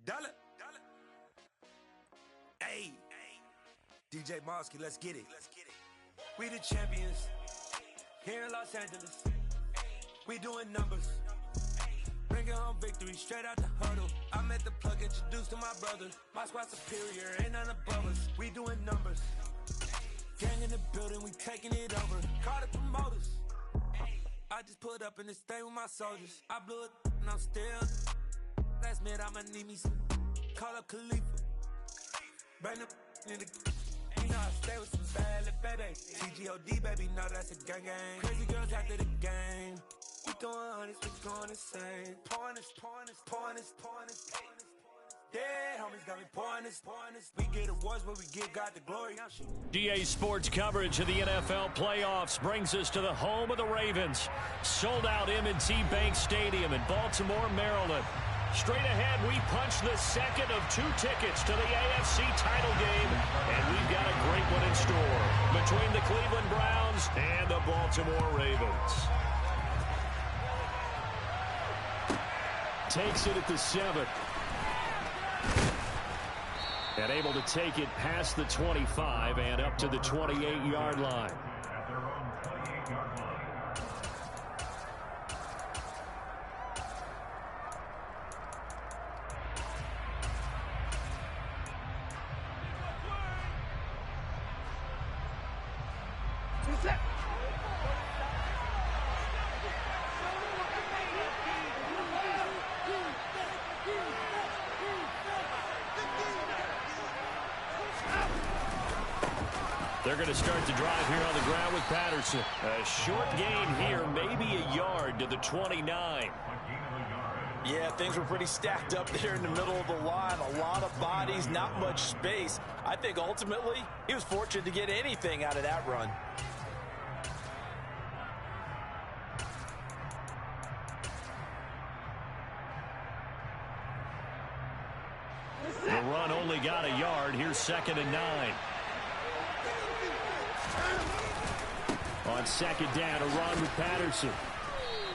Dollar. Hey, DJ Mosky, let's get it. We the champions here in Los Angeles. We doing numbers. Bringing home victory straight out the huddle. I met the plug, introduced to my brothers. My squad superior, ain't none above us. We doing numbers. Gang in the building, we taking it over. Call the promoters. I just put up in this thing with my soldiers. I blew it and I'm still. Last minute I'ma need me some. Call up Khalifa. Bring them in the. You know I stay with some bad little baby. CGOD baby, know that's a gang gang. Crazy girls after the game. We going honest, we going insane. Pouring this. Yeah, homies got me pouring this. We get awards, but we give God the glory. GA Sports coverage of the NFL playoffs brings us to the home of the Ravens. Sold out M&T Bank Stadium in Baltimore, Maryland. Straight ahead, we punch the second of 2 tickets to the AFC title game, and we've got a great one in store between the Cleveland Browns and the Baltimore Ravens. Takes it at the 7. And able to take it past the 25 and up to the 28-yard line. They're going to start the drive here on the ground with Patterson. A short gain here, maybe a yard to the 29. Yeah, things were pretty stacked up there in the middle of the line. A lot of bodies, not much space. I think ultimately he was fortunate to get anything out of that run. The run only got a yard. Here's 2nd and 9. On 2nd down, a run with Patterson.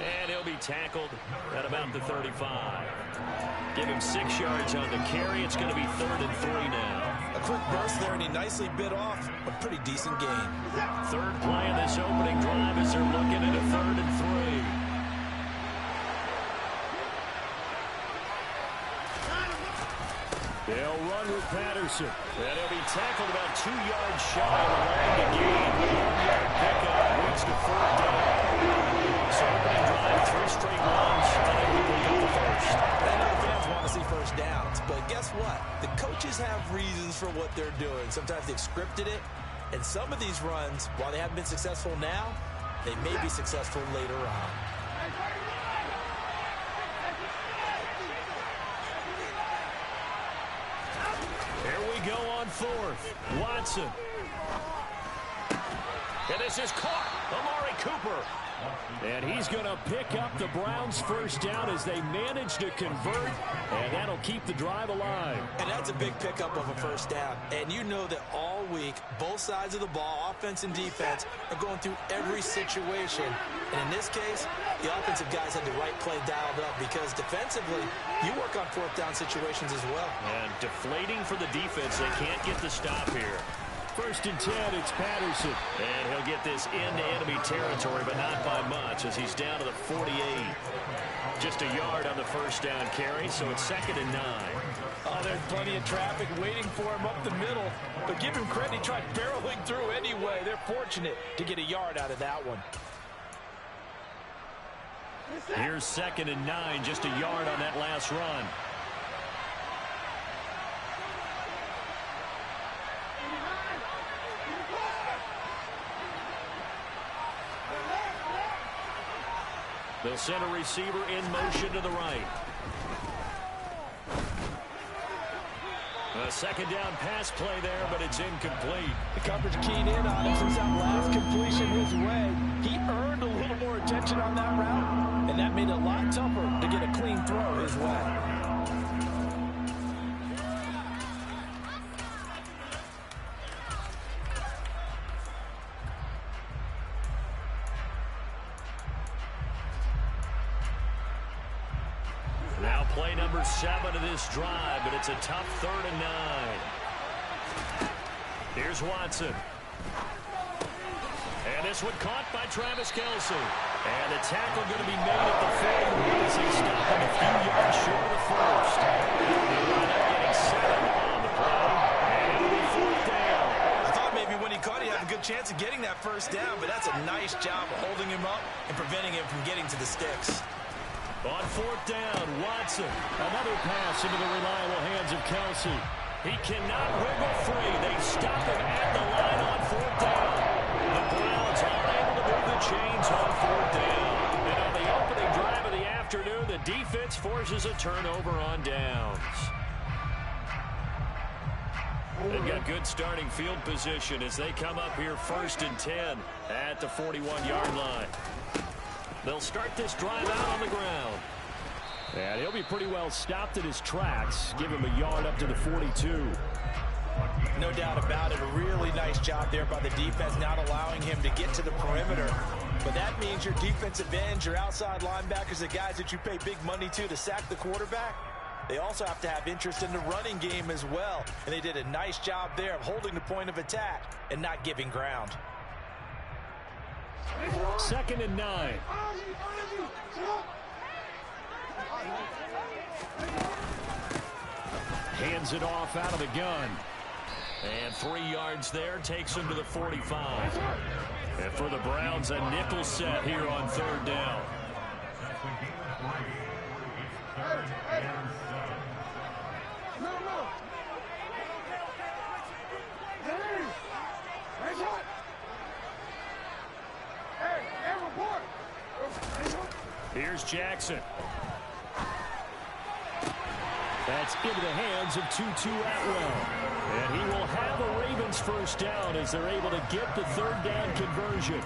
And he'll be tackled at about the 35. Give him 6 yards on the carry. It's going to be 3rd and 3 now. A quick burst there, and he nicely bit off a pretty decent gain. 3rd play of this opening drive as they're looking at a 3rd and 3. They'll run with Patterson. And he'll be tackled about 2 yards shy of the line to gain. 1-yard pickup leads to 4th down. So opening drive, 3 straight runs, unable to pick up the first. I know the fans want to see first downs, but guess what? The coaches have reasons for what they're doing. Sometimes they've scripted it, and some of these runs, while they haven't been successful now, they may be successful later on. Go on 4th. Watson. And this is caught. Amari Cooper. And he's going to pick up the Browns' first down as they manage to convert, and that'll keep the drive alive. And that's a big pickup of a first down. And you know that all week, both sides of the ball, offense and defense, are going through every situation. And in this case, the offensive guys had the right play dialed up because defensively, you work on 4th down situations as well. And deflating for the defense. They can't get the stop here. 1st and 10, it's Patterson. And he'll get this into enemy territory, but not by much as he's down to the 48. Just a yard on the first down carry, so it's 2nd and 9. Oh, there's plenty of traffic waiting for him up the middle. But give him credit, he tried barreling through anyway. They're fortunate to get a yard out of that one. Here's 2nd and 9, just a yard on that last run. They'll send a receiver in motion to the right. A 2nd down pass play there, but it's incomplete. The coverage keyed in on him since that last completion his way. He earned a little more attention on that route, and that made it a lot tougher to get a clean throw his way. Play number 7 of this drive, but it's a tough 3rd and 9. Here's Watson. And this one caught by Travis Kelce. And the tackle going to be made at the 41 as they stop him a few yards short of the first. They wind up getting 7 on the play. And it'll be 4th down. I thought maybe when he caught it, he had a good chance of getting that first down, but that's a nice job of holding him up and preventing him from getting to the sticks. On 4th down, Watson. Another pass into the reliable hands of Kelce. He cannot wiggle free. They stop him at the line on 4th down. The Browns unable to move the chains on 4th down. And on the opening drive of the afternoon, the defense forces a turnover on downs. They've got good starting field position as they come up here 1st and 10 at the 41-yard line. They'll start this drive out on the ground. And he'll be pretty well stopped at his tracks. Give him a yard up to the 42. No doubt about it. A really nice job there by the defense, not allowing him to get to the perimeter. But that means your defensive ends, your outside linebackers, the guys that you pay big money to sack the quarterback, they also have to have interest in the running game as well. And they did a nice job there of holding the point of attack and not giving ground. 2nd and 9. Hands it off out of the gun. And 3 yards there takes him to the 45. And for the Browns, a nickel set here on 3rd down. Here's Jackson. That's into the hands of Tutu Atwell. And he will have a Ravens first down as they're able to get the 3rd down conversion.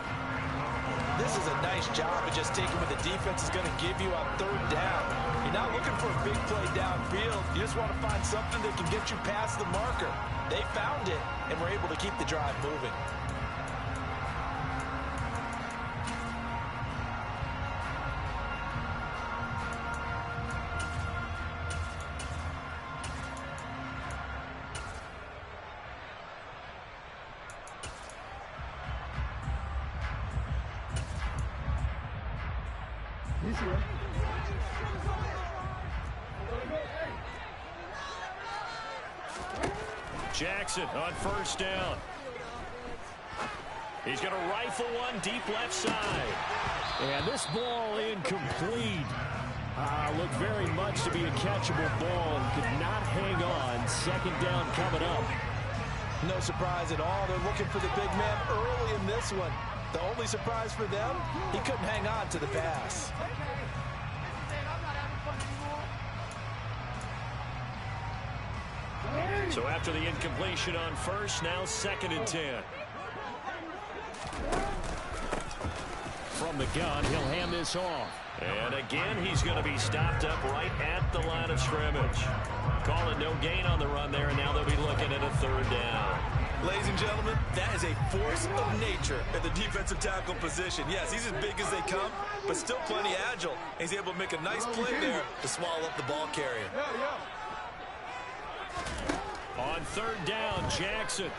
This is a nice job of just taking what the defense is going to give you on 3rd down. You're not looking for a big play downfield. You just want to find something that can get you past the marker. They found it and were able to keep the drive moving. Jackson on 1st down. He's going to rifle one deep left side. And this ball incomplete. Looked very much to be a catchable ball and could not hang on. 2nd down coming up. No surprise at all. They're looking for the big man early in this one. The only surprise for them, he couldn't hang on to the pass. So after the incompletion on 1st, now 2nd and 10. From the gun, he'll hand this off. And again, he's going to be stopped up right at the line of scrimmage. Calling no gain on the run there, and now they'll be looking at a 3rd down. Ladies and gentlemen, that is a force of nature at the defensive tackle position. Yes, he's as big as they come, but still plenty agile. He's able to make a nice play there to swallow up the ball carrier. On 3rd down, Jackson.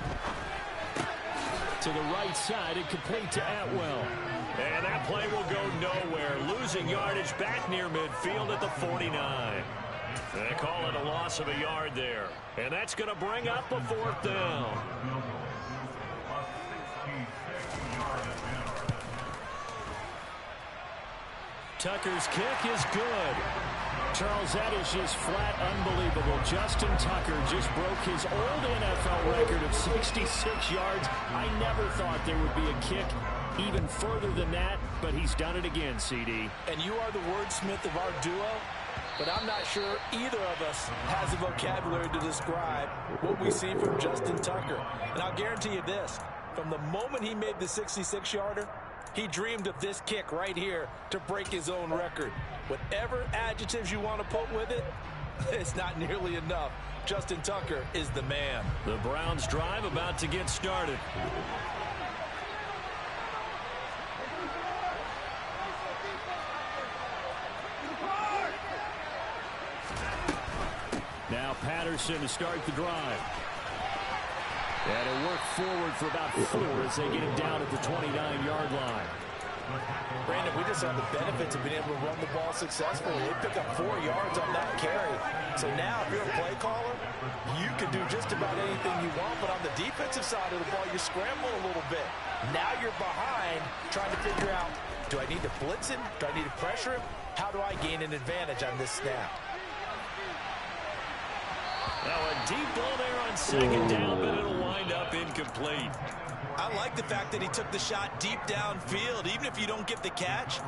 To the right side, and complete to Atwell. And that play will go nowhere. Losing yardage back near midfield at the 49. They call it a loss of a yard there. And that's going to bring up a 4th down. Tucker's kick is good. Charles, that is just flat unbelievable. Justin Tucker just broke his old NFL record of 66 yards. I never thought there would be a kick even further than that, but he's done it again, CD. And you are the wordsmith of our duo, but I'm not sure either of us has the vocabulary to describe what we see from Justin Tucker. And I'll guarantee you this, from the moment he made the 66-yarder, he dreamed of this kick right here to break his own record. Whatever adjectives you want to put with it, it's not nearly enough. Justin Tucker is the man. The Browns drive about to get started. Patterson to start the drive. And it'll work forward for about 4 as they get him down at the 29-yard line. Brandon, we just saw the benefits of being able to run the ball successfully. They pick up 4 yards on that carry. So now, if you're a play caller, you can do just about anything you want. But on the defensive side of the ball, you scramble a little bit. Now you're behind, trying to figure out, do I need to blitz him? Do I need to pressure him? How do I gain an advantage on this snap? Now a deep ball there on second down, but it'll wind up incomplete. I like the fact that he took the shot deep downfield. Even if you don't get the catch,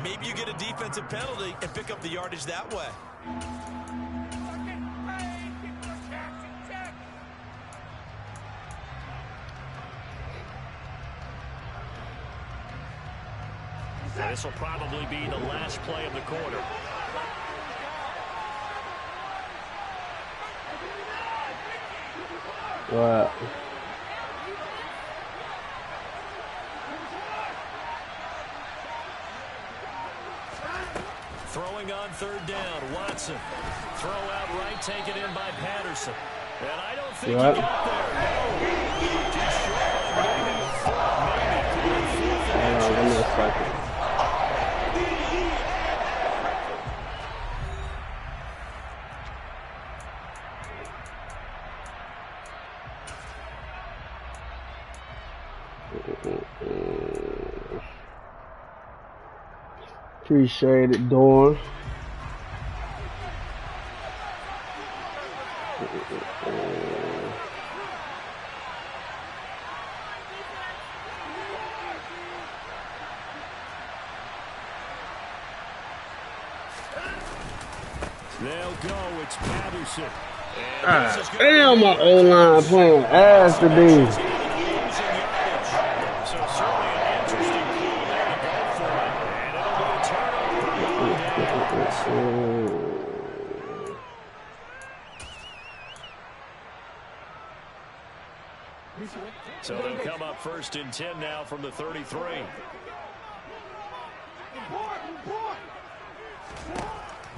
maybe you get a defensive penalty and pick up the yardage that way. This will probably be the last play of the quarter. Wow. Throwing on third down, Watson. Throw out right, taken in by Patterson. And I don't think he got there. No. Just short. Maybe a fourth. Give me a second. Appreciate it, Dawn. They'll go. It's Patterson. Damn, my O-line playing ass today. So they'll come up 1st and 10 now from the 33.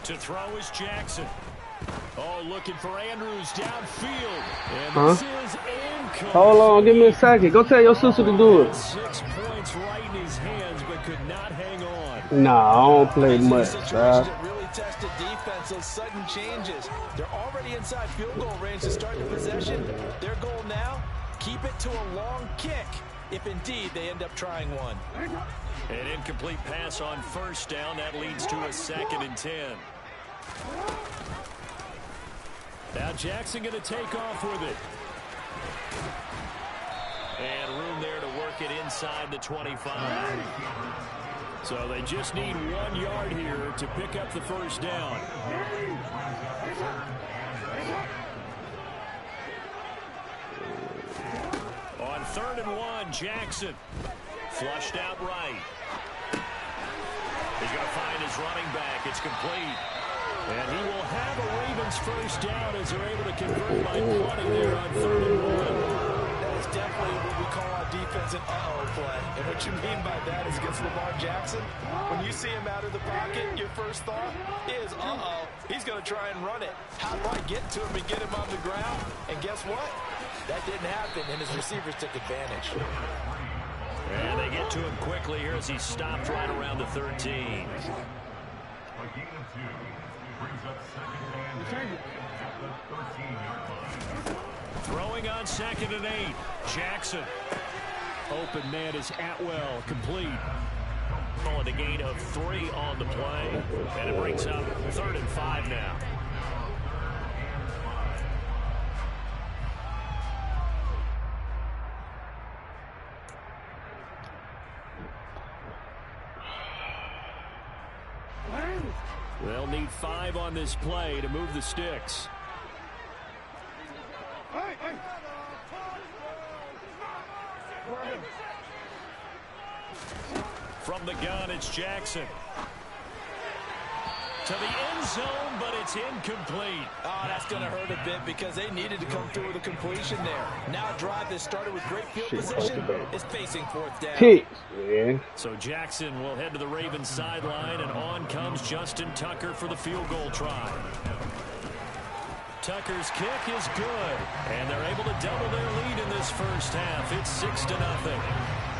To throw is Jackson. Oh, looking for Andrews downfield. And this is incomplete. Hold on, give me a second. Go tell your sister to do it. 6 points right in his hands, but could not hang on. Nah, I don't play much, Really tested defense, those sudden changes. They're already inside field goal range to start the possession. Their goal now, keep it to a long kick, if indeed they end up trying one. An incomplete pass on 1st down. That leads to a 2nd and 10. Now Jackson going to take off with it. And room there to work it inside the 25. So they just need 1 yard here to pick up the 1st down. On 3rd and 1, Jackson. Flushed out right. He's going to find his running back. It's complete. And he will have a Ravens 1st down as they're able to convert by 20 there on 3rd and 1. That is definitely what we call our defense an uh-oh play. And what you mean by that is against Lamar Jackson, when you see him out of the pocket, your first thought is, uh-oh, he's going to try and run it. How do I get to him and get him on the ground? And guess what? That didn't happen, and his receivers took advantage. And they get to him quickly here as he stopped right around the 13. A gain of 2 brings up 2nd and 8 at the 13-yard line. Throwing on 2nd and 8. Jackson. Open man is Atwell. Complete. Calling a gain of 3 on the play. And it brings up 3rd and 5 now. They'll need 5 on this play to move the sticks. From the gun, it's Jackson. To the end zone, but it's incomplete. Oh, that's going to hurt a bit because they needed to come through with a completion there. Now a drive that started with great field position is facing 4th down. Yeah. So Jackson will head to the Ravens sideline, and on comes Justin Tucker for the field goal try. Tucker's kick is good. And they're able to double their lead in this first half. It's 6-0.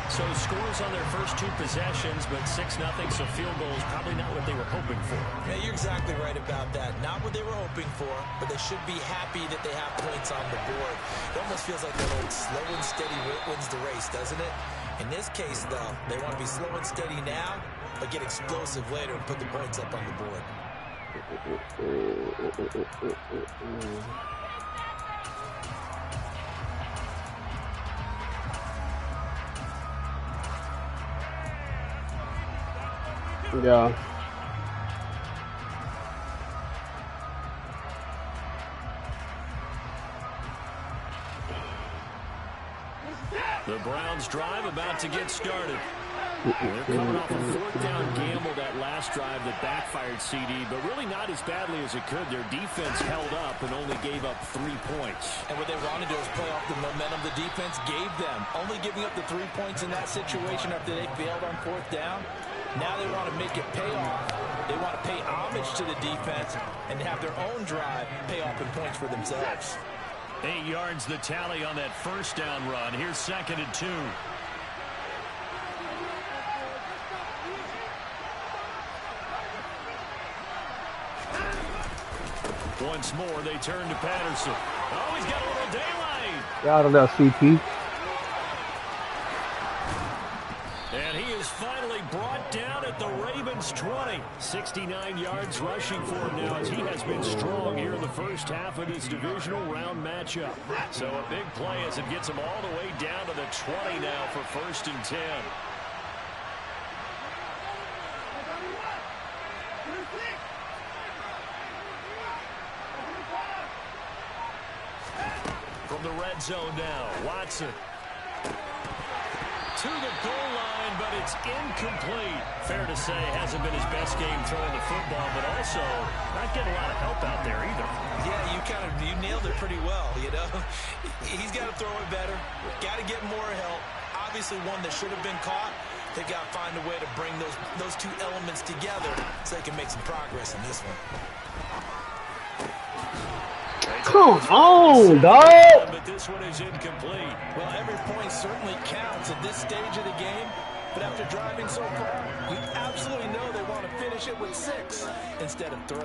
So scores on their first 2 possessions, but 6-0, so field goal is probably not what they were hoping for. Yeah, you're exactly right about that. Not what they were hoping for, but they should be happy that they have points on the board. It almost feels like that old slow and steady wins the race, doesn't it? In this case, though, they want to be slow and steady now, but get explosive later and put the points up on the board. Yeah. The Browns drive about to get started. They're coming off a 4th down gamble that last drive that backfired CD, but really not as badly as it could. Their defense held up and only gave up 3 points. And what they want to do is play off the momentum the defense gave them. Only giving up the 3 points in that situation after they failed on 4th down. Now they want to make it pay off. They want to pay homage to the defense and have their own drive pay off in points for themselves. 8 yards the tally on that first down run. Here's 2nd and 2. Once more, they turn to Patterson. Oh, he's got a little daylight. Y'all don't know CP. And he is finally brought down at the Ravens 20. 69 yards rushing for him now as he has been strong here in the first half of his divisional round matchup. So a big play as it gets him all the way down to the 20 now for 1st and 10. From the red zone now, Watson. To the goal line, but it's incomplete. Fair to say, hasn't been his best game throwing the football, but also not getting a lot of help out there either. Yeah, you nailed it pretty well, you know. He's got to throw it better. Got to get more help. Obviously one that should have been caught. They've got to find a way to bring those 2 elements together so they can make some progress in this one. Come on, dog. But this one is incomplete. Well, every point certainly counts at this stage of the game. But after driving so far, you absolutely know they want to finish it with 6 instead of 3.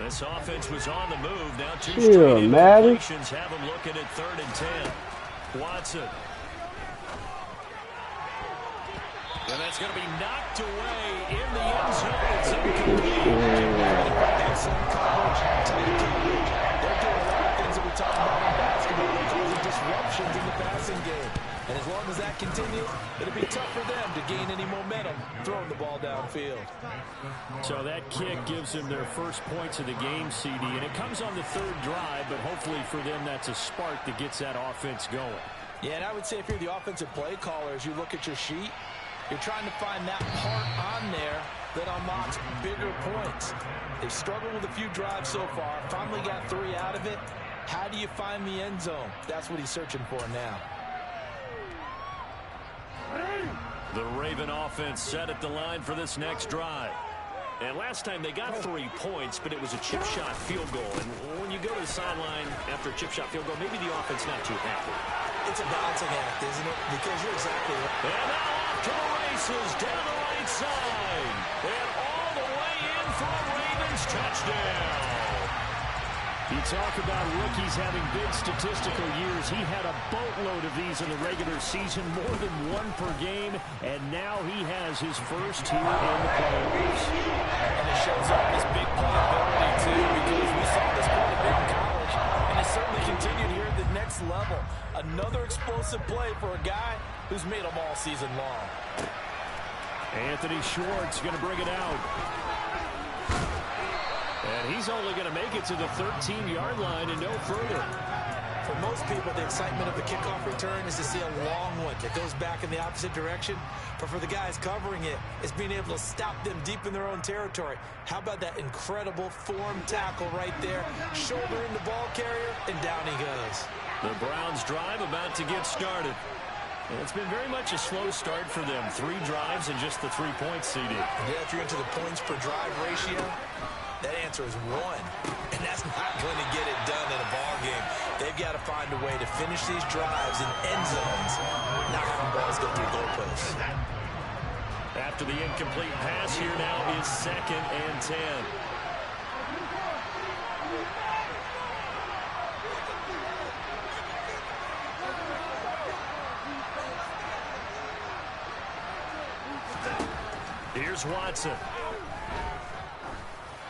This offense was on the move. Now 2 Chill, straight Madden. incompletions have them looking at 3rd and 10. Watson. And that's going to be knocked away in the end zone. It's incomplete. Excellent coverage, tight coverage. They're doing a lot of things that we talk about in basketball. They're causing disruptions in the passing game. And as long as that continues, it'll be tough for them to gain any momentum throwing the ball downfield. So that kick gives them their first points of the game, CD, and it comes on the 3rd drive, but hopefully for them that's a spark that gets that offense going. Yeah, and I would say if you're the offensive play caller, as you look at your sheet, you're trying to find that part on there that unlocks bigger points. They've struggled with a few drives so far, finally got 3 out of it. How do you find the end zone? That's what he's searching for now. The Raven offense set at the line for this next drive. And last time they got 3 points, but it was a chip shot field goal. And when you go to the sideline after a chip shot field goal, maybe the offense not too happy. It's a balancing act, isn't it? Because you're exactly right. And now off to the races down the right side. And all the way in for a Ravens touchdown. You talk about rookies having big statistical years. He had a boatload of these in the regular season, more than 1 per game, and now he has his first here in the playoffs. And it shows off his big playability, too, because we saw this quite a bit in college, and it certainly continued here at the next level. Another explosive play for a guy who's made them all season long. Anthony Schwartz going to bring it out. And he's only going to make it to the 13-yard line and no further. For most people, the excitement of the kickoff return is to see a long one that goes back in the opposite direction. But for the guys covering it, it's being able to stop them deep in their own territory. How about that incredible form tackle right there? Shouldering the ball carrier, and down he goes. The Browns drive about to get started. It's been very much a slow start for them. 3 drives and just the 3 points, CD. Yeah, if you're into the points per drive ratio, that answer is 1. And that's not going to get it done in a ball game. They've got to find a way to finish these drives in end zones, not having balls go through goalposts. After the incomplete pass, here now is 2nd and 10. Here's Watson.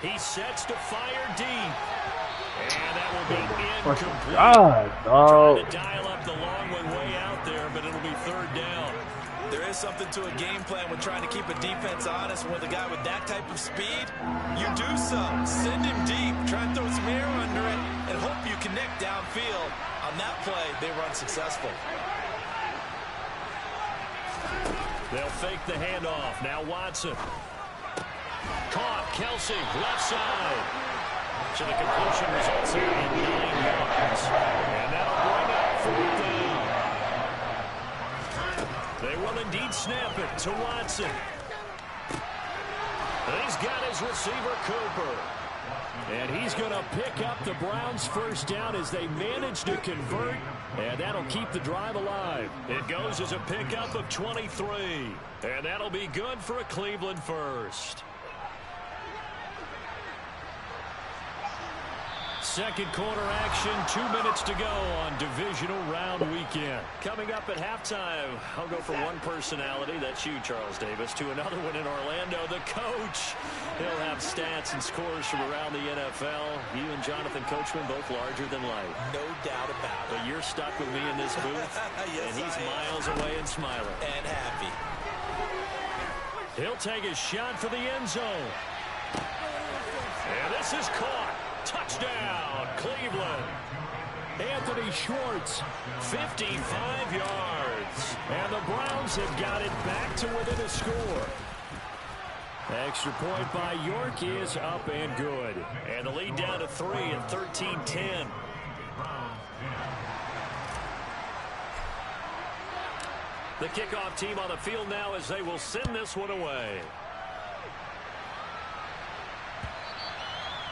He sets to fire deep. And that will be incomplete. Trying to dial up the long one way out there, but it'll be 3rd down. There is something to a game plan with trying to keep a defense honest. With a guy with that type of speed, you do so. Send him deep. Try and throw some air under it and hope you connect downfield. On that play, they were unsuccessful. They'll fake the handoff. Now Watson. Caught. Kelsey, left side. So the completion results in 9 yards. And that'll bring up 4th down. They will indeed snap it to Watson. And he's got his receiver, Cooper. And he's going to pick up the Browns' 1st down as they manage to convert. And that'll keep the drive alive. It goes as a pickup of 23. And that'll be good for a Cleveland 1st. Second quarter action, 2 minutes to go on divisional round weekend. Coming up at halftime, I'll go from one personality, that's you, Charles Davis, to another one in Orlando, the coach. He'll have stats and scores from around the NFL. You and Jonathan Coachman, both larger than life. No doubt about it. But you're stuck with me in this booth, yes, and he's miles away and smiling. And happy. He'll take his shot for the end zone. And this is caught. Touchdown, Cleveland. Anthony Schwartz, 55 yards. And the Browns have got it back to within a score. Extra point by York is up and good. And the lead down to 3 at 13-10. The kickoff team on the field now as they will send this one away.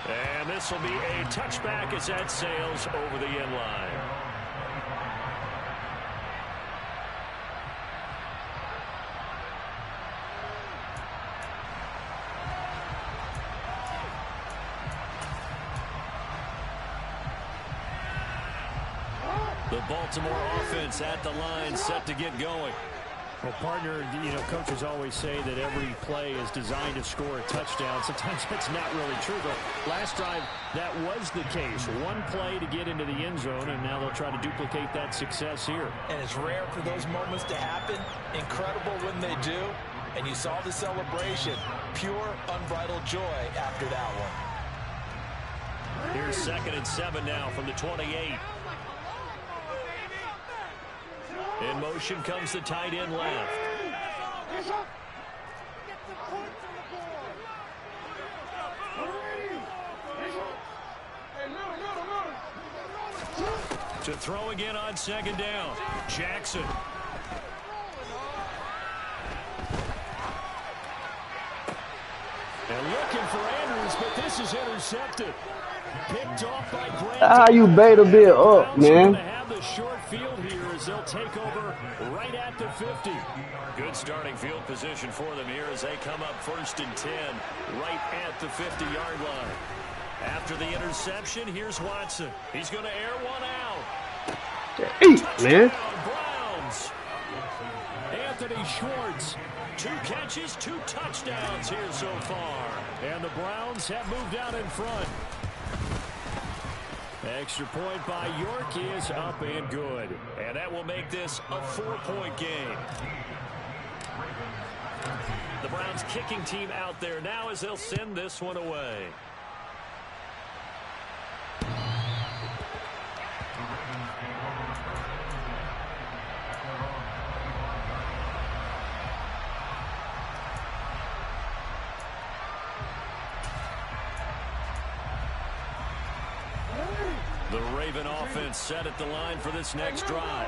And this will be a touchback as that sails over the end line. The Baltimore offense at the line, set to get going. Well, partner, coaches always say that every play is designed to score a touchdown. Sometimes that's not really true, but last drive, that was the case. One play to get into the end zone, and now they'll try to duplicate that success here. And it's rare for those moments to happen. Incredible when they do. And you saw the celebration. Pure, unbridled joy after that one. Here's 2nd and 7 now from the 28. In motion comes the tight end left. To throw again on 2nd down. Jackson. And looking for Andrews, but this is intercepted. Picked off by Grant. How you bait a bit up, man? Have the short field here as they'll take over right at the 50. Good starting field position for them here as they come up 1st and 10 right at the 50-yard line. After the interception, here's Watson. He's going to air one out. Eat, man. Browns. Anthony Schwartz. 2 catches, 2 touchdowns here so far. And the Browns have moved out in front. Extra point by York is up and good. And that will make this a 4-point game. The Browns kicking team out there now as they'll send this one away. The Raven offense set at the line for this next drive.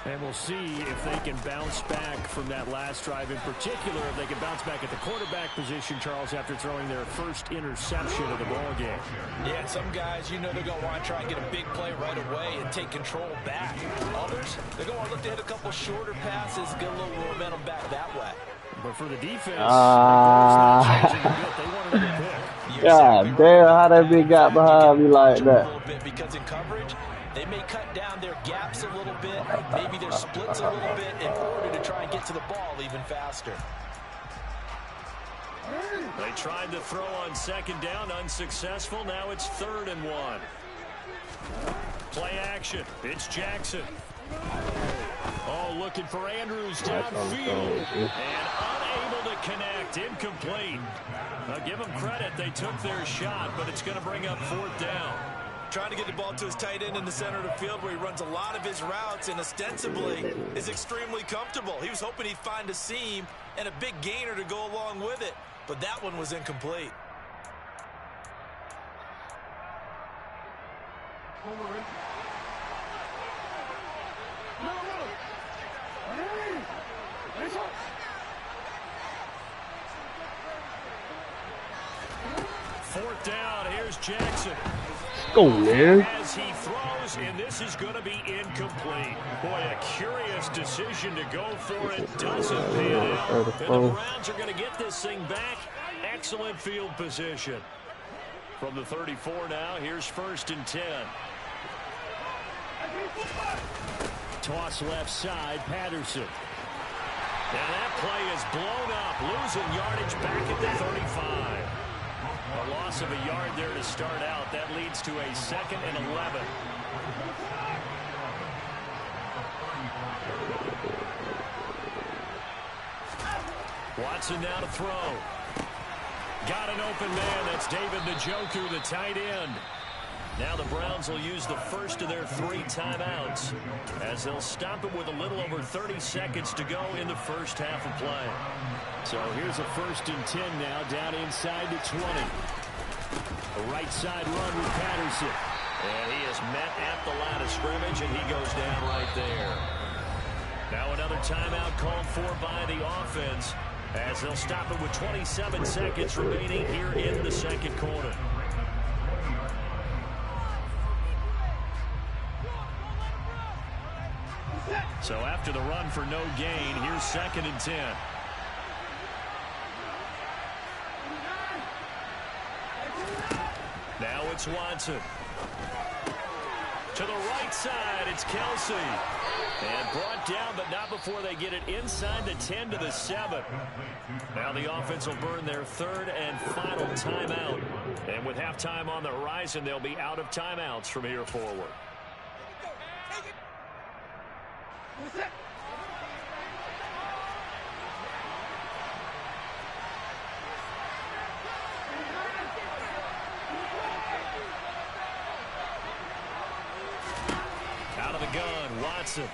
And we'll see if they can bounce back from that last drive in particular, if they can bounce back at the quarterback position, Charles, after throwing their first interception of the ball game. Yeah, some guys, you know they're going to want to try and get a big play right away and take control back. Others, they're going to want to look to hit a couple shorter passes, get a little momentum back that way. But for the defense, the goal's not changing a bit. They wanted to pick. God damn, how that big got behind me like that? A little bit because in coverage, they may cut down their gaps a little bit, maybe their splits a little bit in order to try and get to the ball even faster. They tried to throw on second down, unsuccessful. Now it's 3rd and 1. Play action. It's Jackson. Oh, looking for Andrews downfield. And unable to connect. Incomplete. Now give them credit. They took their shot, but it's going to bring up 4th down. Trying to get the ball to his tight end in the center of the field where he runs a lot of his routes and ostensibly is extremely comfortable. He was hoping he'd find a seam and a big gainer to go along with it, but that one was incomplete. Fourth down. Here's Jackson. Go, man. As he throws, and this is going to be incomplete. Boy, a curious decision to go for it. Doesn't pan out. And the Browns are going to get this thing back. Excellent field position. From the 34 now, here's 1st and 10. Toss left side, Patterson. Now that play is blown up, losing yardage back at the 35. A loss of a yard there to start out. That leads to a 2nd and 11. Watson now to throw. Got an open man. That's David Njoku, the tight end. Now the Browns will use the first of their 3 timeouts as they'll stop it with a little over 30 seconds to go in the first half of play. So here's a 1st and 10 now, down inside the 20. A right side run with Patterson. And he is met at the line of scrimmage, and he goes down right there. Now another timeout called for by the offense as they'll stop it with 27 seconds remaining here in the second quarter. So after the run for no gain, here's 2nd and 10. Now it's Watson. To the right side, it's Kelsey. And brought down, but not before they get it inside the 10 to the 7. Now the offense will burn their 3rd and final timeout. And with halftime on the horizon, they'll be out of timeouts from here forward. Out of the gun, Watson.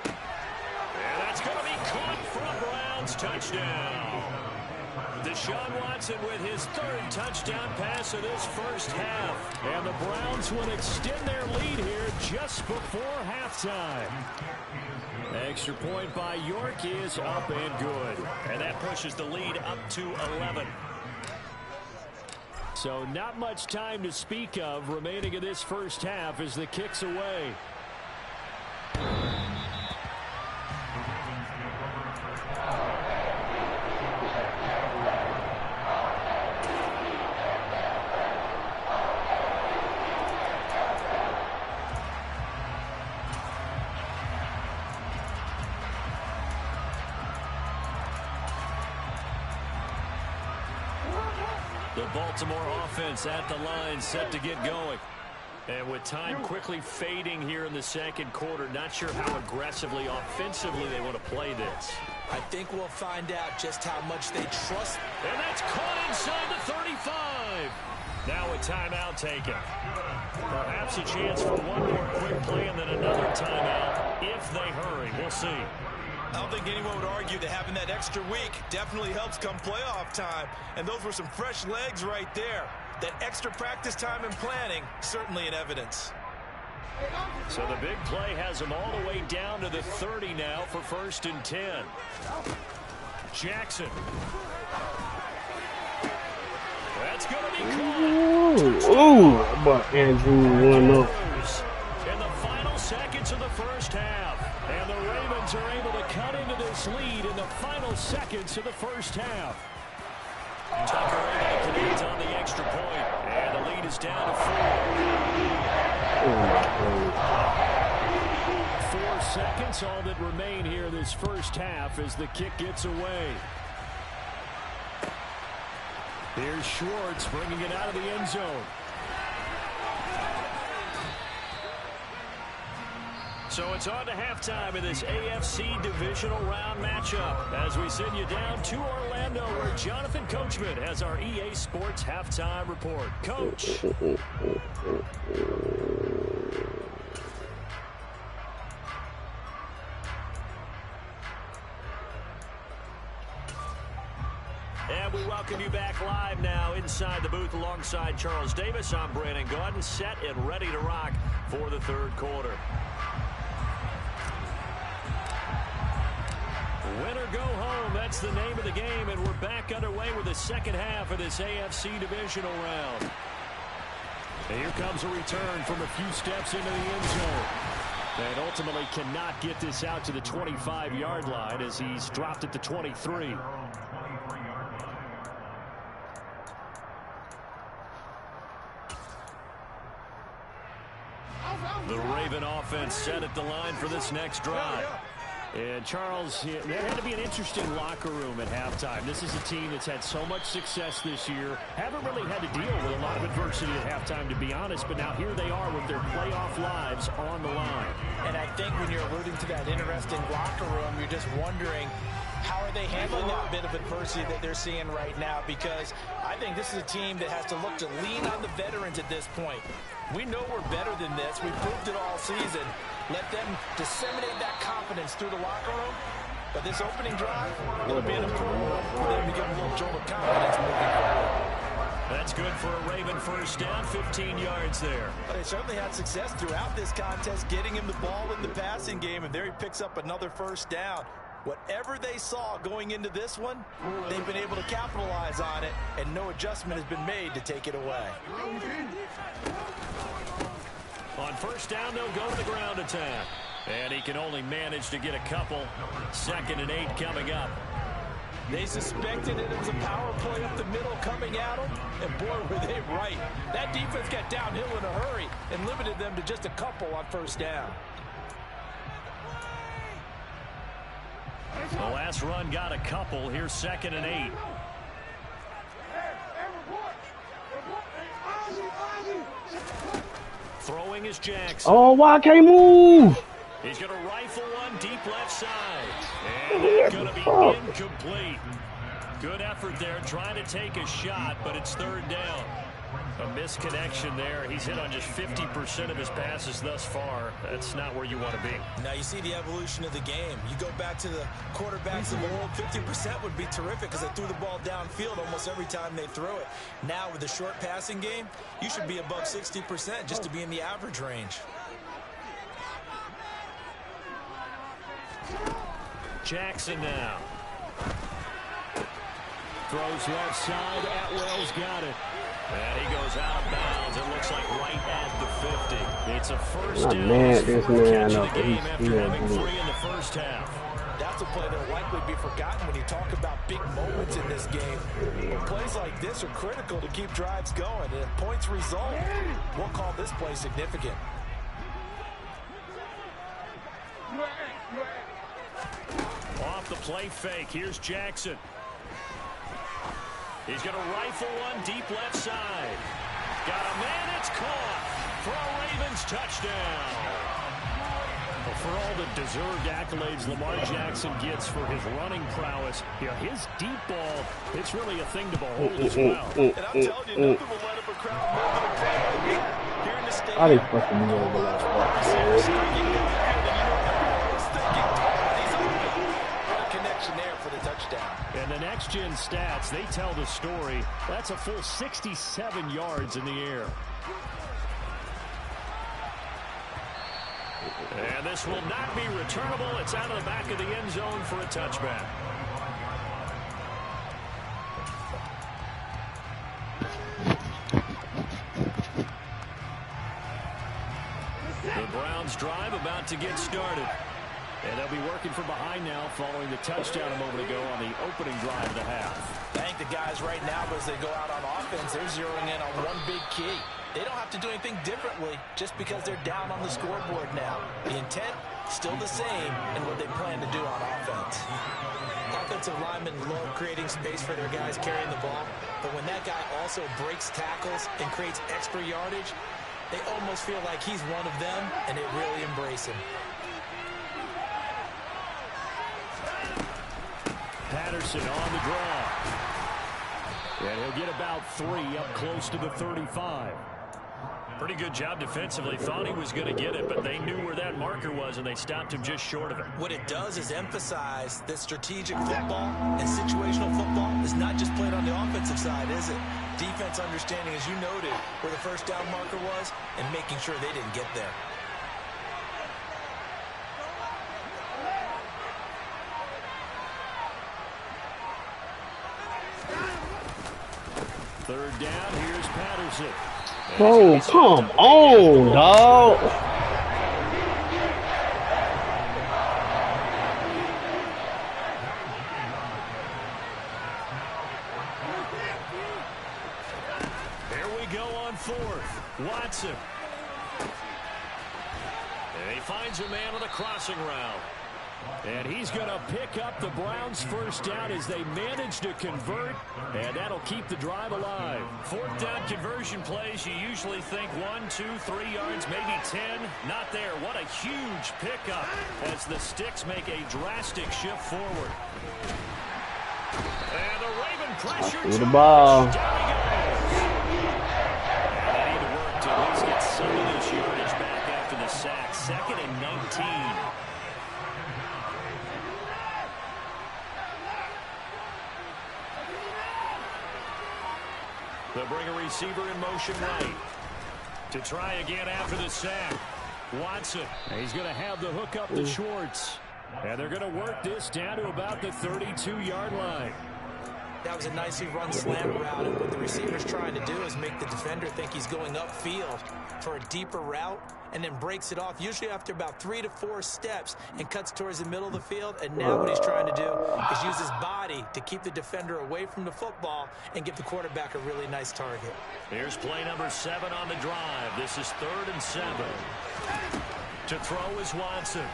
And that's going to be caught for a Browns touchdown. Deshaun Watson with his 3rd touchdown pass of this first half. And the Browns will extend their lead here just before halftime. Extra point by York is up and good. And that pushes the lead up to 11. So not much time to speak of remaining in this first half as the kick's away. The Baltimore offense at the line, set to get going. And with time quickly fading here in the second quarter, not sure how aggressively, offensively they want to play this. I think we'll find out just how much they trust. And that's caught inside the 35. Now a timeout taken. Perhaps a chance for one more quick play and then another timeout if they hurry. We'll see. I don't think anyone would argue that having that extra week definitely helps come playoff time. And those were some fresh legs right there. That extra practice time and planning, certainly in evidence. So the big play has him all the way down to the 30 now for 1st and 10. Jackson. That's going to be caught. Ooh, but Andrew won up. In the final seconds of the first half. And the Ravens are able to cut into this lead in the final seconds of the first half. Tucker connects on the extra point. And the lead is down to 4. 4 seconds, all that remain here this first half as the kick gets away. Here's Schwartz bringing it out of the end zone. So it's on to halftime in this AFC divisional round matchup as we send you down to Orlando where Jonathan Coachman has our EA Sports halftime report. Coach. And we welcome you back live now inside the booth alongside Charles Davis. I'm Brandon Gaudin, set and ready to rock for the third quarter. Win or go home, that's the name of the game, and we're back underway with the second half of this AFC divisional round. And here comes a return from a few steps into the end zone. And ultimately cannot get this out to the 25-yard line as he's dropped at the 23. The Raven offense set at the line for this next drive. And Charles, that had to be an interesting locker room at halftime. This is a team that's had so much success this year. Haven't really had to deal with a lot of adversity at halftime, to be honest. But now here they are with their playoff lives on the line. And I think when you're alluding to that interesting locker room, you're just wondering, how are they handling that bit of adversity that they're seeing right now? Because I think this is a team that has to look to lean on the veterans at this point. We know we're better than this. We've proved it all season. Let them disseminate that confidence through the locker room. But this opening drive, it'll be an improvement for them to get a little jolt of confidence moving forward. That's good for a Raven first down, 15 yards there. Well, they certainly had success throughout this contest, getting him the ball in the passing game, and there he picks up another first down. Whatever they saw going into this one, they've been able to capitalize on it, and no adjustment has been made to take it away. On first down, they'll go to the ground attack. And he can only manage to get a couple. 2nd and 8 coming up. They suspected it was a power play up the middle coming at them, and boy, were they right. That defense got downhill in a hurry and limited them to just a couple on first down. The last run got a couple. Here's 2nd and 8. Throwing is Jackson. Oh, why can't move? He's going to rifle one deep left side. And it's going to be incomplete. Good effort there trying to take a shot, but it's 3rd down. A misconnection there. He's hit on just 50% of his passes thus far. That's not where you want to be. Now you see the evolution of the game. You go back to the quarterbacks of old, 50% would be terrific because they threw the ball downfield almost every time they threw it. Now with the short passing game, you should be above 60% just to be in the average range. Jackson now. Throws left side. Atwell's got it. And he goes out of bounds. It looks like right at the 50. It's a first down. Catch of the game after having 3 in the first half. That's a play that will likely be forgotten when you talk about big moments in this game. But plays like this are critical to keep drives going. And if points result, we'll call this play significant. Off the play fake. Here's Jackson. He's going to rifle one deep left side. Got a man, it's caught for a Ravens touchdown. Well, for all the deserved accolades Lamar Jackson gets for his running prowess, you know, his deep ball, it's really a thing to behold as well. And I'm telling you, nothing will let up a crowd more than a play. Here in the stadium, I didn't fucking know the last part. connection there for the touchdown. And the next-gen stats, they tell the story. That's a full 67 yards in the air. And this will not be returnable. It's out of the back of the end zone for a touchback. The Browns drive about to get started. And they'll be working from behind now following the touchdown a moment ago on the opening drive of the half. I think the guys right now, as they go out on offense, they're zeroing in on one big key. They don't have to do anything differently just because they're down on the scoreboard now. The intent, still the same in what they plan to do on offense. Offensive linemen love creating space for their guys carrying the ball, but when that guy also breaks tackles and creates extra yardage, they almost feel like he's one of them, and they really embrace him. Patterson on the draw. And he'll get about 3 up close to the 35. Pretty good job defensively. Thought he was going to get it, but they knew where that marker was, and they stopped him just short of it. What it does is emphasize that strategic football and situational football is not just played on the offensive side, is it? Defense understanding, as you noted, where the first down marker was and making sure they didn't get there. Third down, here's Patterson. Oh, come on, dog. Here we go on fourth. Watson. And he finds a man on the crossing route. And he's going to pick up the Browns' first down as they manage to convert, and that'll keep the drive alive. Fourth down conversion plays, you usually think 1, 2, 3 yards, maybe 10. Not there. What a huge pickup as the Sticks make a drastic shift forward. And the Raven pressure. With the ball. Down he goes. And they need to work to at least get some of this yardage back after the sack. 2nd and 19. They'll bring a receiver in motion right. To try again after the sack. Watson. He's going to have the hook up to Schwartz. And they're going to work this down to about the 32-yard line. That was a nicely run slant route, and what the receiver's trying to do is make the defender think he's going upfield for a deeper route, and then breaks it off, usually after about 3 to 4 steps, and cuts towards the middle of the field. And now what he's trying to do is use his body to keep the defender away from the football and give the quarterback a really nice target. Here's play number 7 on the drive. This is 3rd and 7. To throw is Watson.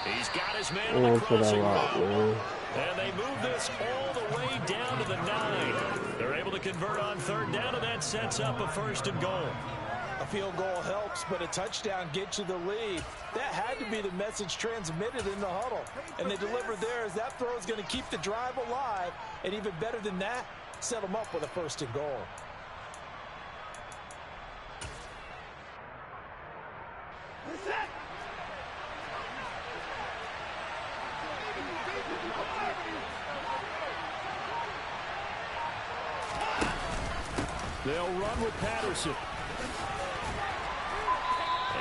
He's got his man on the crossing route. And they move this all the way down to the 9. They're able to convert on 3rd down, and that sets up a 1st and goal. A field goal helps, but a touchdown gets you the lead. That had to be the message transmitted in the huddle. And they delivered there as that throw is going to keep the drive alive. And even better than that, set them up with a 1st and goal. They'll run with Patterson.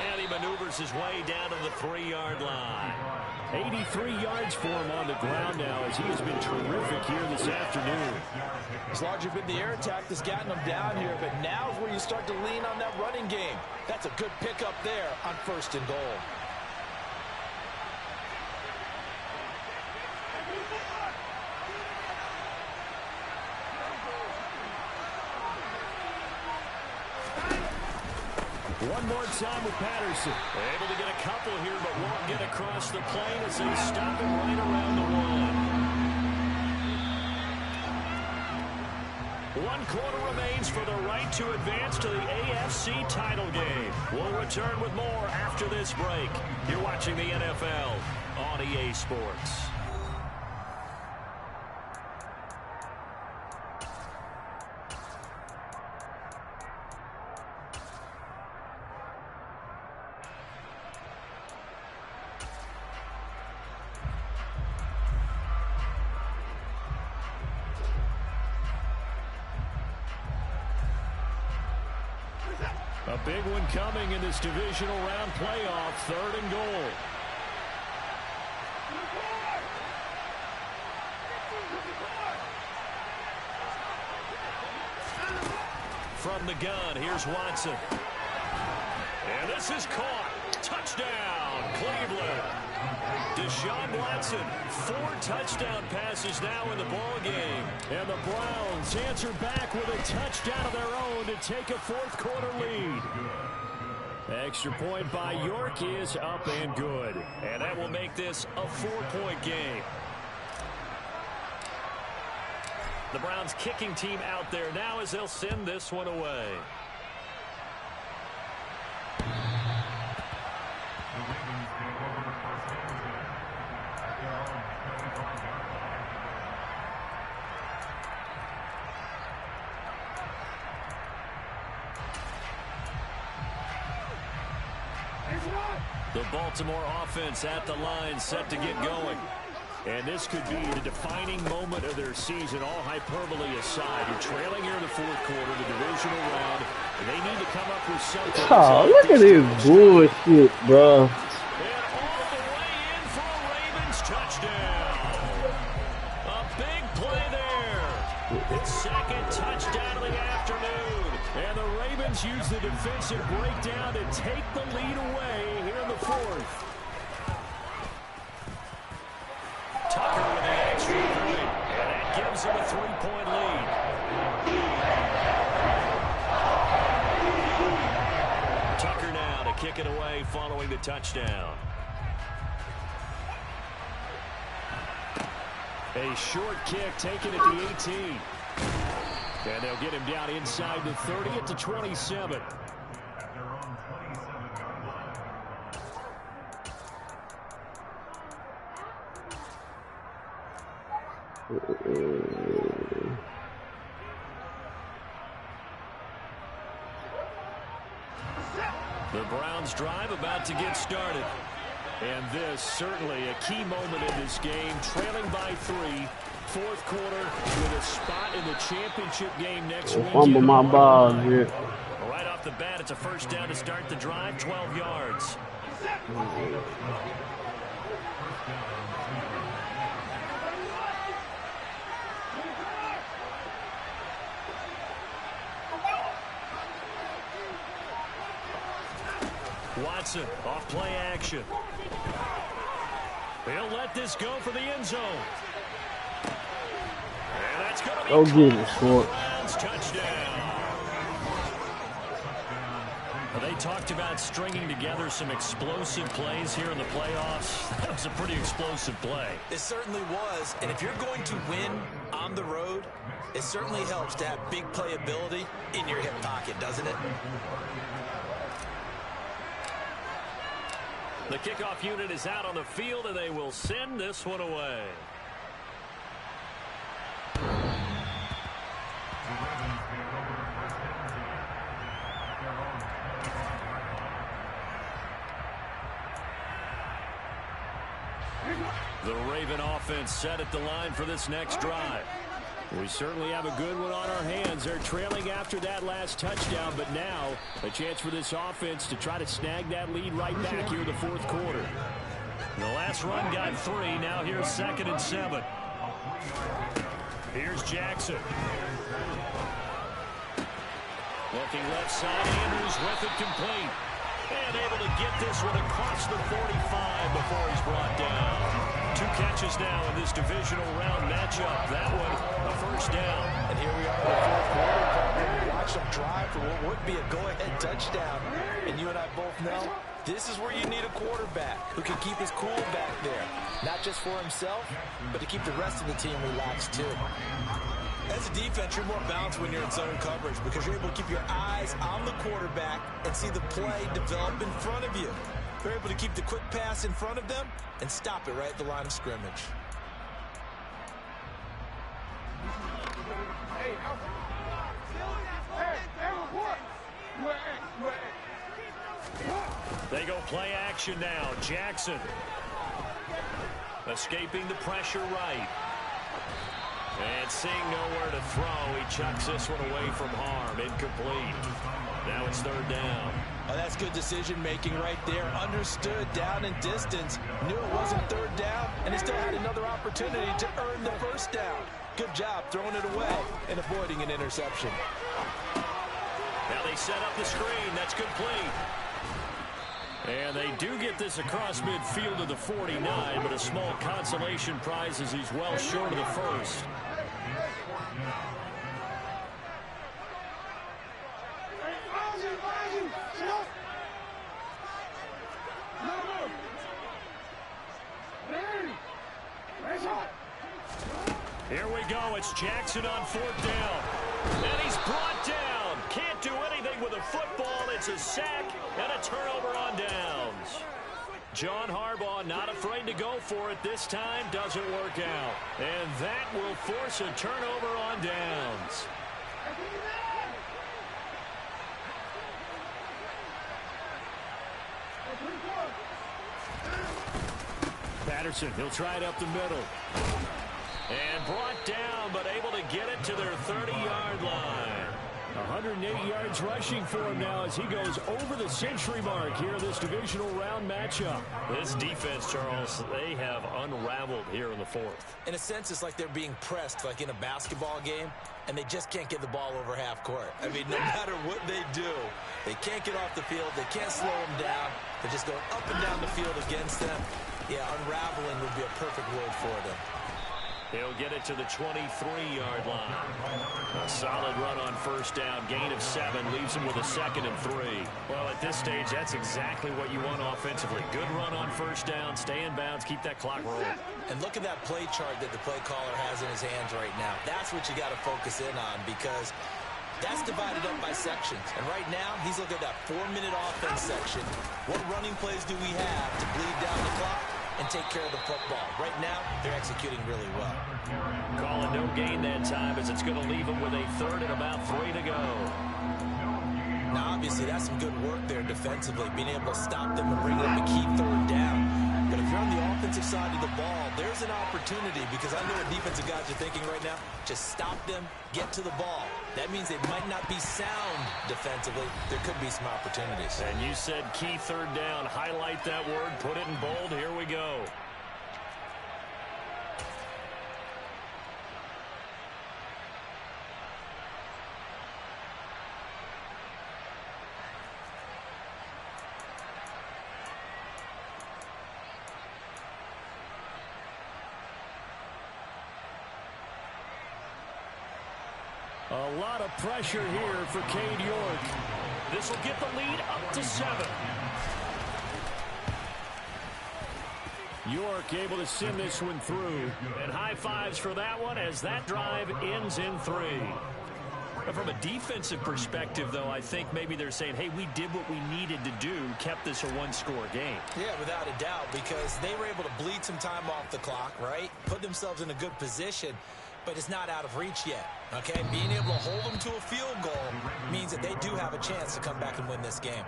And he maneuvers his way down to the 3-yard line. 83 yards for him on the ground now as he has been terrific here this afternoon. It's largely been the air attack that's gotten him down here, but now is where you start to lean on that running game. That's a good pickup there on 1st and goal. One more time with Patterson. Able to get a couple here, but won't get across the plane as they stop him right around the 1. 1 quarter remains for the right to advance to the AFC title game. We'll return with more after this break. You're watching the NFL on EA Sports. A big one coming in this divisional round playoff, 3rd and goal. From the gun, here's Watson. And this is caught. Touchdown, Cleveland. Deshaun Watson, 4 touchdown passes now in the ball game. And the Browns answer back with a touchdown of their own to take a 4th quarter lead. Extra point by York is up and good. And that will make this a 4-point game. The Browns kicking team out there now as they'll send this one away. The Baltimore offense at the line, set to get going. And this could be the defining moment of their season, all hyperbole aside. You're trailing here in the 4th quarter, the divisional round, and they need to come up with something. Oh, look at this bullshit, bro. And all the way in for a Ravens touchdown. A big play there. His 2nd touchdown of the afternoon. And the Ravens use the defensive breakdown to take the lead away here in the 4th. Tucker with the extra point, and that gives him a 3-point lead. Tucker now to kick it away following the touchdown. A short kick taken at the 18. And they'll get him down inside the 30 at the 27. The Browns drive about to get started. And this certainly a key moment in this game, trailing by 3, 4th quarter with a spot in the championship game next week. Fumble my ball here. Right off the bat, it's a 1st down to start the drive, 12 yards. Watson off play action. He'll let this go for the end zone. And that's going to be go get it, Sport. touchdown. They talked about stringing together some explosive plays here in the playoffs. That was a pretty explosive play. It certainly was. And if you're going to win on the road, it certainly helps to have big playability in your hip pocket, doesn't it? The kickoff unit is out on the field, and they will send this one away. The Raven offense set at the line for this next drive. We certainly have a good one on our hands. They're trailing after that last touchdown, but now a chance for this offense to try to snag that lead right back here in the 4th quarter. The last run got 3. Now here's 2nd and 7. Here's Jackson. Looking left side, Andrews with it complete. And able to get this one across the 45 before he's brought down. 2 catches now in this divisional round matchup. That one, a 1st down. And here we are in the 4th quarter. Watch them drive for what would be a go-ahead touchdown. And you and I both know this is where you need a quarterback who can keep his cool back there. Not just for himself, but to keep the rest of the team relaxed too. As a defense, you're more balanced when you're in zone coverage because you're able to keep your eyes on the quarterback and see the play develop in front of you. They're able to keep the quick pass in front of them and stop it right at the line of scrimmage. They go play action now. Jackson escaping the pressure right. And seeing nowhere to throw, he chucks this one away from harm. Incomplete. Now it's third down. Oh, that's good decision-making right there. Understood down and distance. Knew it wasn't third down, and he still had another opportunity to earn the first down. Good job throwing it away and avoiding an interception. Now they set up the screen. That's complete. And they do get this across midfield to the 49, but a small consolation prize as he's well short of the first. Here we go. It's Jackson on fourth down. And he's brought down. Can't do anything with a football. It's a sack and a turnover on downs. John Harbaugh not afraid to go for it this time. Doesn't work out. And that will force a turnover on downs. Patterson, he'll try it up the middle. And brought down, but able to get it to their 30-yard line. 108 yards rushing for him now as he goes over the century mark here in this divisional round matchup. This defense, Charles, they have unraveled here in the fourth. In a sense, it's like they're being pressed like in a basketball game, and they just can't get the ball over half court. I mean, no matter what they do, they can't get off the field. They can't slow them down. They're just going up and down the field against them. Yeah, unraveling would be a perfect word for them. He'll get it to the 23-yard line. A solid run on first down. Gain of 7 leaves him with a 2nd and 3. Well, at this stage, that's exactly what you want offensively. Good run on first down. Stay in bounds. Keep that clock rolling. And look at that play chart that the play caller has in his hands right now. That's what you got to focus in on because that's divided up by sections. And right now, he's looking at that 4-minute offense section. What running plays do we have to bleed down the clock and take care of the football? Right now, they're executing really well. Calling no gain that time as it's going to leave them with a 3rd and about 3 to go. Now, obviously, that's some good work there defensively, being able to stop them and bring up a key 3rd down. But if you're on the offensive side of the ball, there's an opportunity because I know what defensive guys are thinking right now. Just stop them, get to the ball. That means they might not be sound defensively. There could be some opportunities. And you said key 3rd down. Highlight that word. Put it in bold. Here we go. A lot of pressure here for Cade York. This will get the lead up to 7. York able to send this one through. And high fives for that one as that drive ends in 3. From a defensive perspective, though, I think maybe they're saying, hey, we did what we needed to do, kept this a one-score game. Yeah, without a doubt, because they were able to bleed some time off the clock, right? Put themselves in a good position, but it's not out of reach yet, okay? Being able to hold them to a field goal means that they do have a chance to come back and win this game.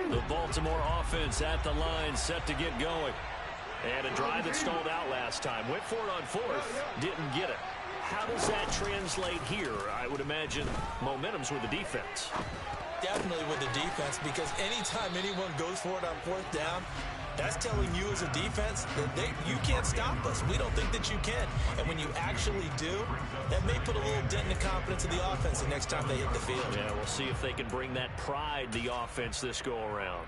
The Baltimore offense at the line, set to get going. And a drive that stalled out last time. Went for it on 4th, didn't get it. How does that translate here? I would imagine momentum's with the defense. Definitely with the defense, because anytime anyone goes for it on 4th down, that's telling you as a defense that you can't stop us. We don't think that you can. And when you actually do, that may put a little dent in the confidence of the offense the next time they hit the field. Yeah, we'll see if they can bring that pride, the offense, this go-around.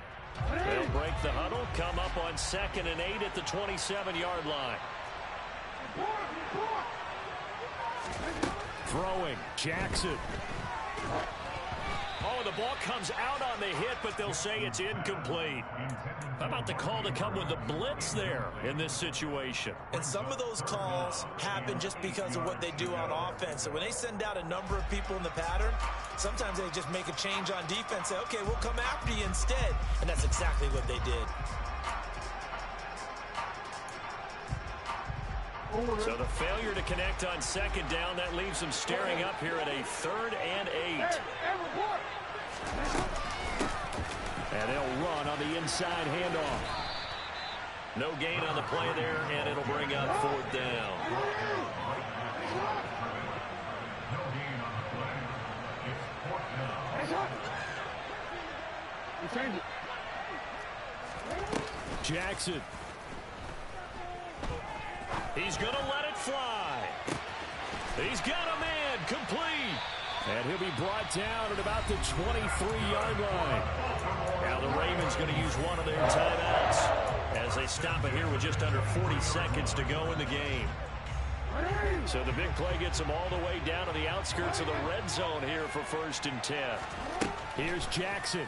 They'll break the huddle, come up on 2nd and 8 at the 27-yard line. Throwing, Jackson. Oh, the ball comes out on the hit, but they'll say it's incomplete. How about the call to come with the blitz there in this situation? And some of those calls happen just because of what they do on offense. So when they send out a number of people in the pattern, sometimes they just make a change on defense, say, okay, we'll come after you instead. And that's exactly what they did. So the failure to connect on 2nd down, that leaves them staring up here at a 3rd and 8. And they'll run on the inside handoff. No gain on the play there, and it'll bring up 4th down. Jackson. He's going to let it fly. He's got a man complete. And he'll be brought down at about the 23-yard line. Now the Ravens going to use one of their timeouts as they stop it here with just under 40 seconds to go in the game. So the big play gets them all the way down to the outskirts of the red zone here for 1st and 10. Here's Jackson.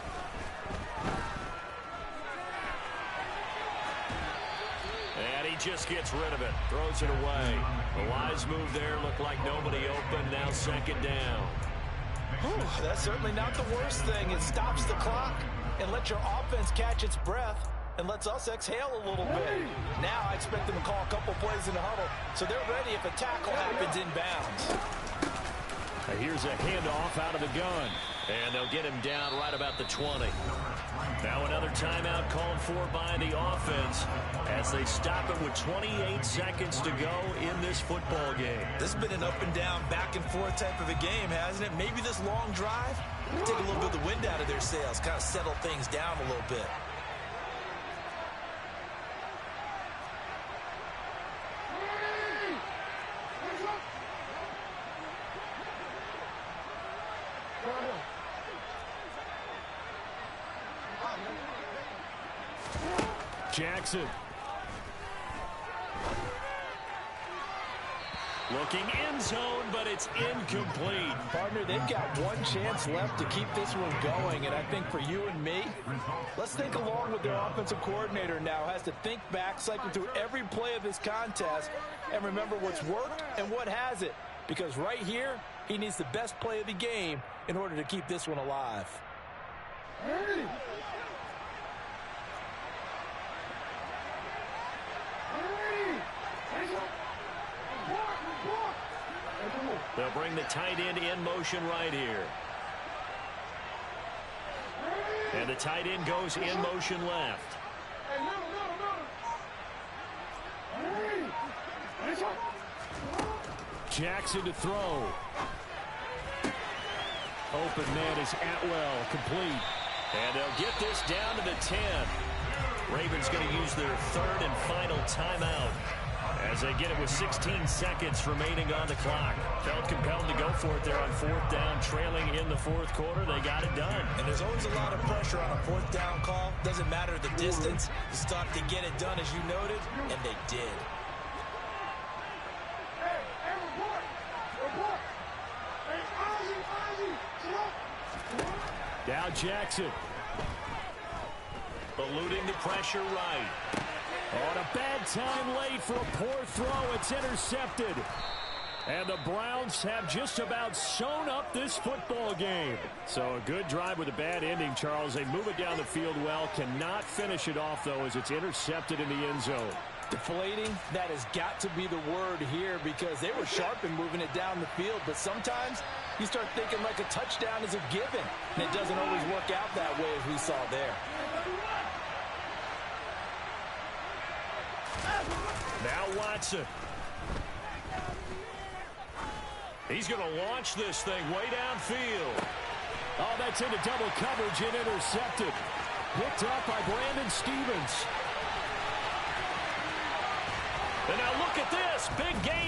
And he just gets rid of it. Throws it away. The wise move there. Looked like nobody open. Now 2nd down. Whew, that's certainly not the worst thing. It stops the clock and lets your offense catch its breath and lets us exhale a little bit. Now I expect them to call a couple plays in the huddle so they're ready if a tackle happens inbounds. Here's a handoff out of the gun. And they'll get him down right about the 20. Now another timeout called for by the offense as they stop it with 28 seconds to go in this football game. This has been an up and down, back and forth type of a game, hasn't it? Maybe this long drive take a little bit of the wind out of their sails, kind of settle things down a little bit. Jackson. Looking end zone, but it's incomplete. Partner, they've got one chance left to keep this one going, and I think for you and me, let's think along with their offensive coordinator now. Has to think back, cycle through every play of this contest, and remember what's worked and what hasn't. Because right here, he needs the best play of the game in order to keep this one alive. They'll bring the tight end in motion right here. And the tight end goes in motion left. Jackson to throw. Open man is Atwell, complete. And they'll get this down to the 10. Ravens going to use their 3rd and final timeout as they get it with 16 seconds remaining on the clock. Felt compelled to go for it there on 4th down, trailing in the 4th quarter. They got it done. And there's always a lot of pressure on a 4th down call. Doesn't matter the distance. You stop to get it done, as you noted, and they did. Now Jackson. Eluding the pressure right. On a bad time late for a poor throw. It's intercepted. And the Browns have just about sewn up this football game. So a good drive with a bad ending, Charles. They move it down the field well. Cannot finish it off, though, as it's intercepted in the end zone. Deflating, that has got to be the word here because they were sharp in moving it down the field. But sometimes you start thinking like a touchdown is a given. And it doesn't always work out that way as we saw there. Now Watson. He's going to launch this thing way downfield. Oh, that's into double coverage and intercepted. Picked up by Brandon Stevens. And now look at this. Big game